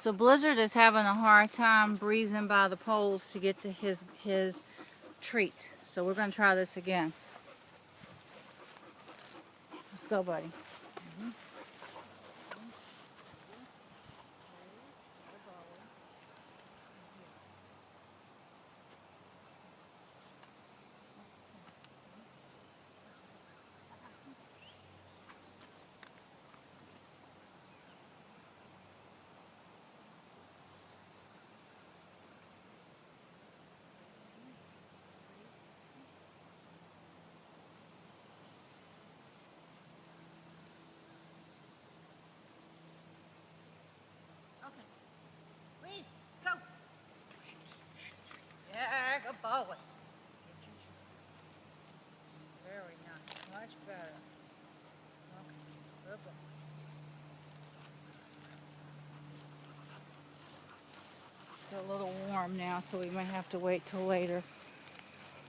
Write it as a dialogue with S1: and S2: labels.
S1: So Blizzard is having a hard time breezing by the poles to get to his treat. So we're going to try this again. Let's go, buddy. Wait, go. Yeah, good boy. Very nice, much better. Okay, good boy. It's a little warm now, so we may have to wait till later.